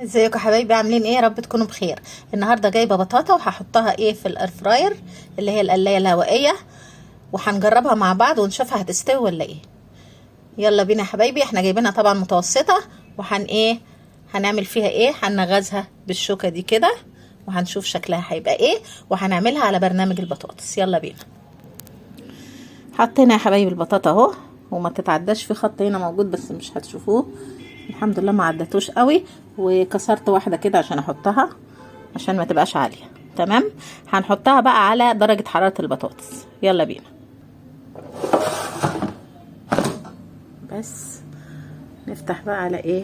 ازيكم يا حبايبي، عاملين ايه؟ يا رب تكونوا بخير. النهارده جايبه بطاطا وهحطها ايه في الاير فراير اللي هي القلايه الهوائيه، وهنجربها مع بعض ونشوفها هتستوي ولا ايه. يلا بينا يا حبايبي. احنا جايبينها طبعا متوسطه، هنعمل فيها ايه؟ هنغزها بالشوكه دي كده وهنشوف شكلها هيبقى ايه، وهنعملها على برنامج البطاطس. يلا بينا. حطينا يا حبايبي البطاطا اهو، وما تتعداش في خط هنا موجود بس مش هتشوفوه. الحمد لله ما عدتوش قوي، وكسرت واحده كده عشان احطها عشان ما تبقاش عاليه. تمام. هنحطها بقى على درجه حراره البطاطس. يلا بينا. بس نفتح بقى على ايه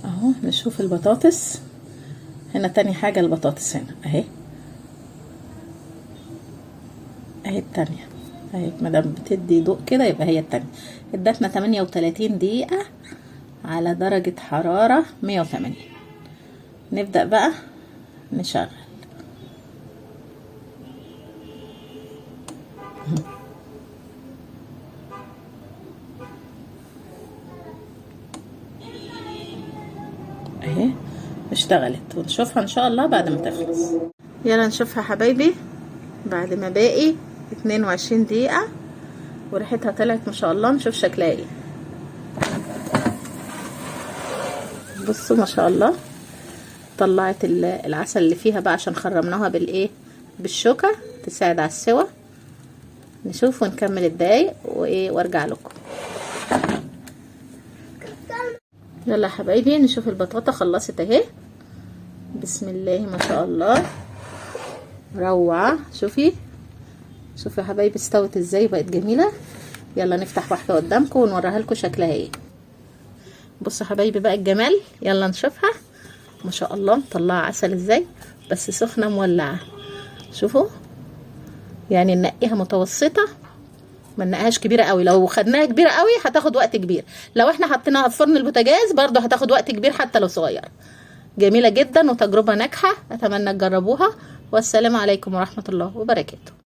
اهو، نشوف البطاطس هنا. تاني حاجه البطاطس هنا اهي التانية اهي، مادام بتدي ضوء كده يبقى هي التانية. ادتنا 38 دقيقة على درجة حرارة 180. نبدأ بقى نشغل. اهي اشتغلت، ونشوفها ان شاء الله بعد ما تخلص. يلا نشوفها حبايبي بعد ما باقي 22 دقيقة وريحتها طلعت ما شاء الله. نشوف شكلها ايه. بصوا ما شاء الله، طلعت العسل اللي فيها بقى عشان خرمناها بالشوكة تساعد على السوا. نشوف ونكمل الدقايق وارجع لكم. يلا يا حبايبي نشوف البطاطا خلصت اهي. بسم الله ما شاء الله، روعة. شوفي يا حبايبي استوت ازاي، بقت جميلة. يلا نفتح واحدة قدامكم ونوريها لكم شكلها ايه. بصوا يا حبايبي بقى الجمال. يلا نشوفها. ما شاء الله مطلعه عسل ازاي، بس سخنه مولعه. شوفوا يعني ننقيها متوسطه، ما ننقيهاش كبيره قوي. لو خدناها كبيره قوي هتاخد وقت كبير، لو احنا حطيناها في فرن البوتاجاز برضو هتاخد وقت كبير حتى لو صغير. جميله جدا وتجربه ناجحه، اتمنى تجربوها. والسلام عليكم ورحمه الله وبركاته.